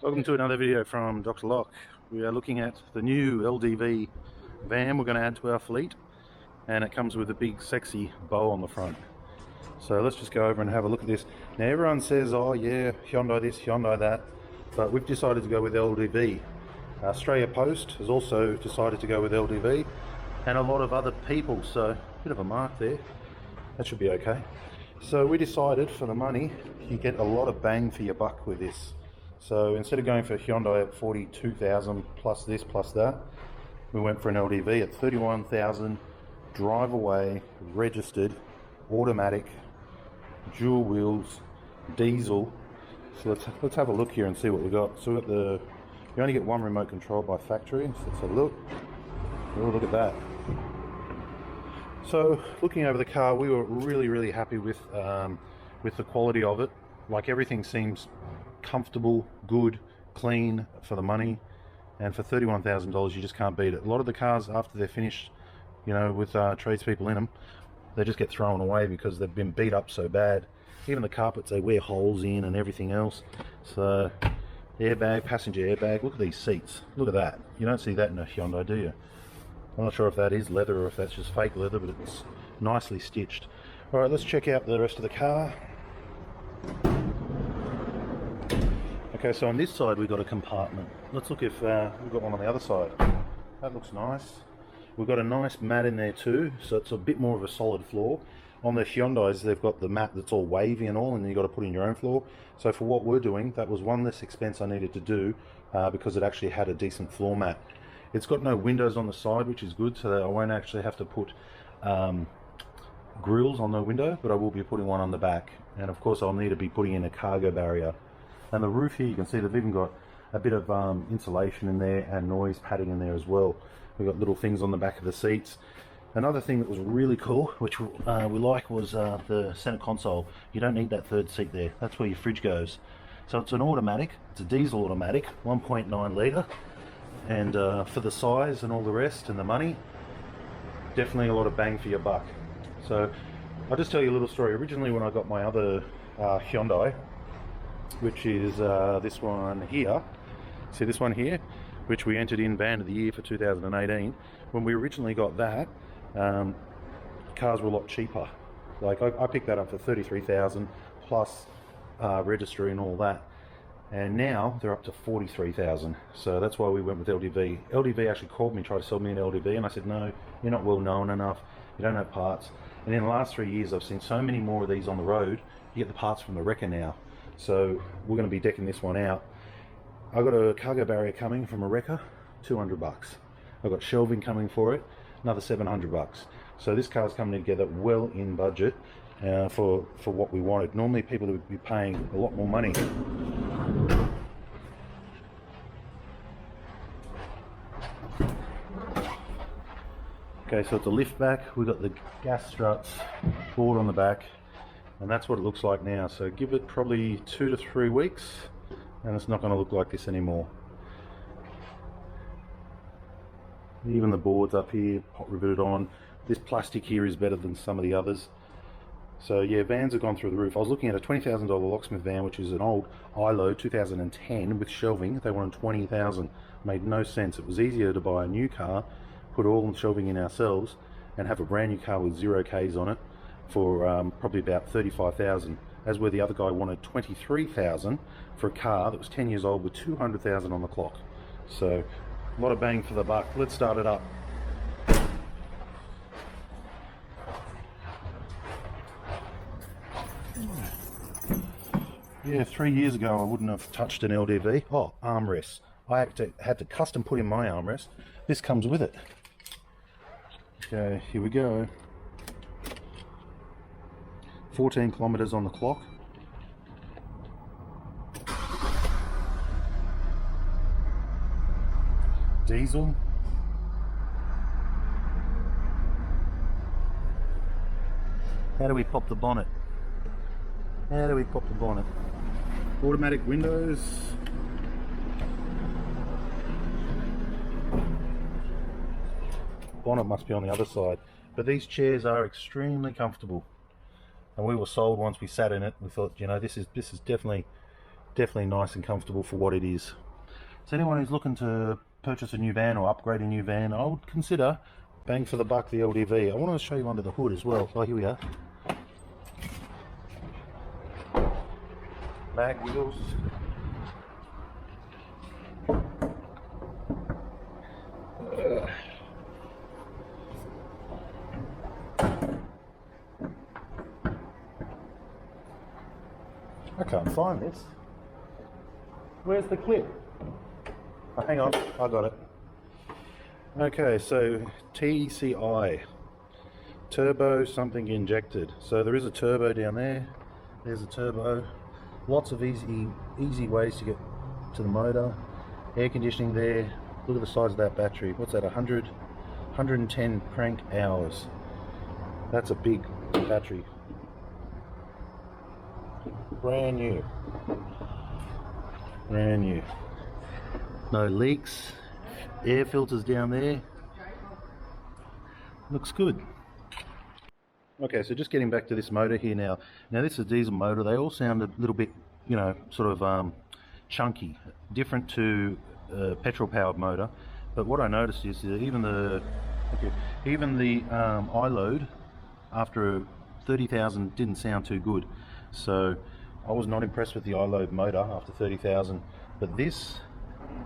Welcome to another video from Dr. Lock. We are looking at the new LDV van we're going to add to our fleet, and it comes with a big sexy bow on the front. So let's just go over and have a look at this. Now everyone says, oh yeah, Hyundai this, Hyundai that, but we've decided to go with LDV. Australia Post has also decided to go with LDV, and a lot of other people, so a bit of a mark there. That should be okay. So we decided for the money, you get a lot of bang for your buck with this. So instead of going for Hyundai at 42,000 plus this plus that, we went for an LDV at 31,000, drive away, registered, automatic, dual wheels, diesel. So let's have a look here and see what we got. So we got you only get one remote control by factory. So let's have a look. Oh, look at that. So looking over the car, we were really happy with the quality of it. Like, everything seems comfortable, good, clean for the money, and for $31,000 you just can't beat it. A lot of the cars, after they're finished, you know, with tradespeople in them, they just get thrown away because they've been beat up so bad. Even the carpets, they wear holes in and everything else. So airbag, passenger airbag. Look at these seats, look at that. You don't see that in a Hyundai, do you? I'm not sure if that is leather or if that's just fake leather, but it's nicely stitched. All right, let's check out the rest of the car. Okay, so on this side we've got a compartment. Let's look if we've got one on the other side. That looks nice. We've got a nice mat in there too, so it's a bit more of a solid floor. On the Hyundais, they've got the mat that's all wavy and all, and then you've got to put in your own floor. So for what we're doing, that was one less expense I needed to do because it actually had a decent floor mat. It's got no windows on the side, which is good, so that I won't actually have to put grills on the window, but I will be putting one on the back. And of course I'll need to be putting in a cargo barrier. And the roof here, you can see they've even got a bit of insulation in there and noise padding in there as well. We've got little things on the back of the seats. Another thing that was really cool, which we like, was the center console. You don't need that third seat there. That's where your fridge goes. So it's an automatic. It's a diesel automatic, 1.9 litre. And for the size and all the rest and the money, definitely a lot of bang for your buck. So I'll just tell you a little story. Originally, when I got my other Hyundai, which is this one here, see this one here, which we entered in Van of the Year for 2018. When we originally got that, cars were a lot cheaper. Like, I picked that up for 33,000 plus registry and all that, and now they're up to 43,000. So that's why we went with LDV. LDV actually called me, tried to sell me an LDV, and I said, no, you're not well known enough, you don't have parts. And in the last 3 years I've seen so many more of these on the road. You get the parts from the wrecker now. So we're going to be decking this one out. I've got a cargo barrier coming from a wrecker, 200 bucks. I've got shelving coming for it, another 700 bucks. So this car's coming together well in budget for what we wanted. Normally people would be paying a lot more money. Okay, so it's a lift back. We've got the gas struts, board on the back, and that's what it looks like now. So give it probably 2 to 3 weeks and it's not going to look like this anymore. Even the boards up here, hot riveted on. This plastic here is better than some of the others. So yeah, vans have gone through the roof. I was looking at a $20,000 locksmith van, which is an old iLoad 2010 with shelving. They wanted 20,000. Made no sense. It was easier to buy a new car, put all the shelving in ourselves, and have a brand new car with 0 Ks on it for probably about 35,000. As where the other guy wanted 23,000 for a car that was 10 years old with 200,000 on the clock. So a lot of bang for the buck. Let's start it up. Yeah, 3 years ago I wouldn't have touched an LDV. Oh, armrests. I had to custom put in my armrest. This comes with it. Okay, here we go. 14 kilometers on the clock. Diesel. How do we pop the bonnet? How do we pop the bonnet? Automatic windows. Bonnet must be on the other side. But these chairs are extremely comfortable. And we were sold once we sat in it. We thought, you know, this is definitely definitely nice and comfortable for what it is. So anyone who's looking to purchase a new van or upgrade a new van, I would consider bang for the buck the LDV. I want to show you under the hood as well. Oh, here we are. Mag wheels. I can't find this. Where's the clip? Oh, hang on, I got it. Okay, so TCI, turbo something injected. So there is a turbo down there. There's a turbo. Lots of easy ways to get to the motor. Air conditioning there. Look at the size of that battery. What's that? 110 crank hours. That's a big battery. Brand new. Brand new. No leaks. Air filters down there. Looks good. Okay, so just getting back to this motor here now. Now this is a diesel motor. They all sound a little bit, you know, sort of chunky, different to a petrol-powered motor. But what I noticed is that even the iLoad after 30,000 didn't sound too good. So I was not impressed with the iLoad motor after 30,000. But this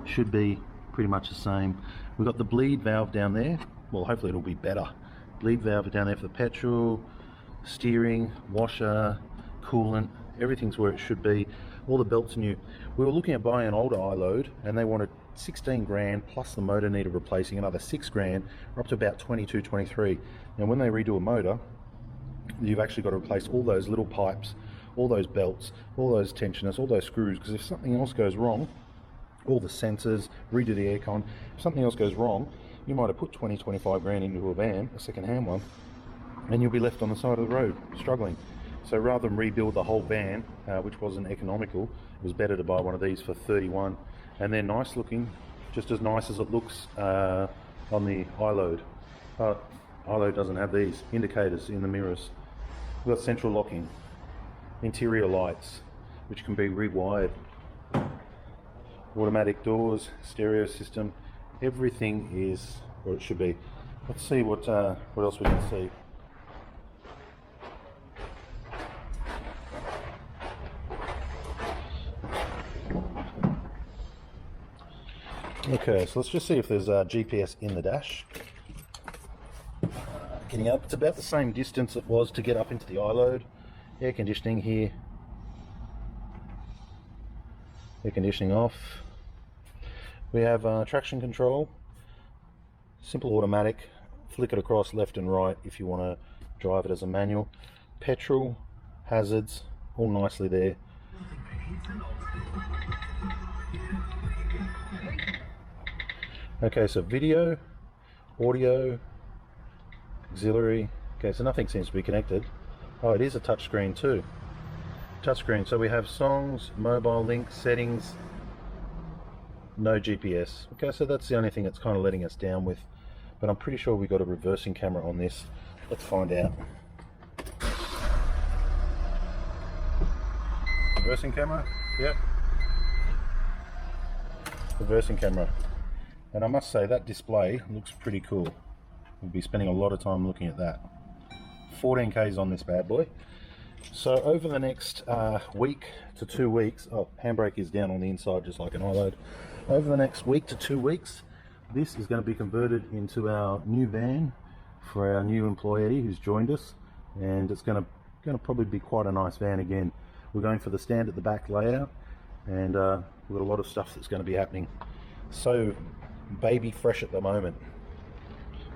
should be pretty much the same. We've got the bleed valve down there. Well, hopefully it'll be better. Bleed valve down there for the petrol, steering, washer, coolant, everything's where it should be. All the belts are new. We were looking at buying an older iLoad and they wanted 16 grand plus the motor needed replacing another 6 grand. We're up to about 22, 23. Now when they redo a motor, you've actually got to replace all those little pipes, all those belts, all those tensioners, all those screws, because if something else goes wrong, all the sensors, redo the aircon, if something else goes wrong, you might have put 20, 25 grand into a van, a second-hand one, and you'll be left on the side of the road struggling. So rather than rebuild the whole van, which wasn't economical, it was better to buy one of these for 31. And they're nice looking, just as nice as it looks on the iLoad. iLoad doesn't have these indicators in the mirrors. We've got central locking, interior lights, which can be rewired, automatic doors, stereo system. Everything is where it should be. Let's see what else we can see. Okay, so let's just see if there's GPS in the dash. Getting up, it's about the same distance it was to get up into the iLoad. Air conditioning here. Air conditioning off. We have traction control, simple automatic, flick it across left and right if you want to drive it as a manual. Petrol, hazards, all nicely there. Okay, so video, audio, auxiliary. Okay, so nothing seems to be connected. Oh, it is a touchscreen too. Touchscreen, so we have songs, mobile link, settings, no GPS. Okay, so that's the only thing that's kind of letting us down with, but I'm pretty sure we got a reversing camera on this. Let's find out. Reversing camera, yep. Reversing camera. And I must say that display looks pretty cool. We'll be spending a lot of time looking at that. 14Ks on this bad boy. So over the next week to 2 weeks, oh, handbrake is down on the inside just like an iLoad. Over the next week to 2 weeks, this is going to be converted into our new van for our new employee who's joined us, and it's going to probably be quite a nice van again. We're going for the stand at the back layout, and we've got a lot of stuff that's going to be happening. So baby fresh at the moment.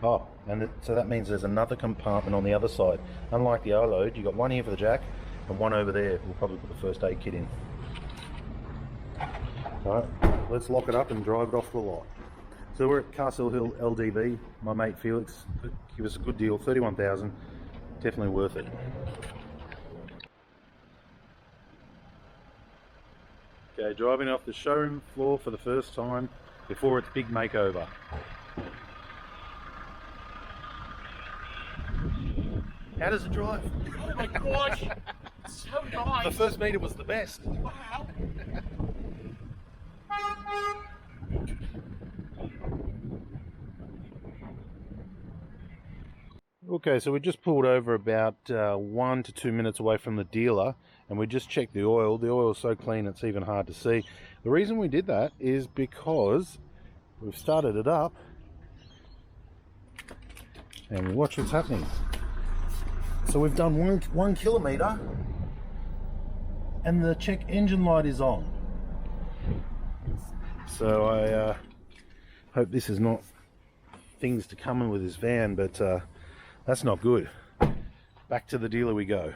Oh, and so that means there's another compartment on the other side. Unlike the iLoad, you've got one here for the jack and one over there. We'll probably put the first aid kit in. Alright, let's lock it up and drive it off the lot. So we're at Castle Hill LDV. My mate Felix gave us a good deal, 31,000. Definitely worth it. Okay, driving off the showroom floor for the first time before its big makeover. How does it drive? Oh my gosh! So nice! The first meter was the best. Wow! Okay, so we just pulled over about 1 to 2 minutes away from the dealer, and we just checked the oil. The oil is so clean it's even hard to see. The reason we did that is because we've started it up and watch what's happening. So we've done one kilometer and the check engine light is on. So I hope this is not things to come in with this van, but that's not good. Back to the dealer we go.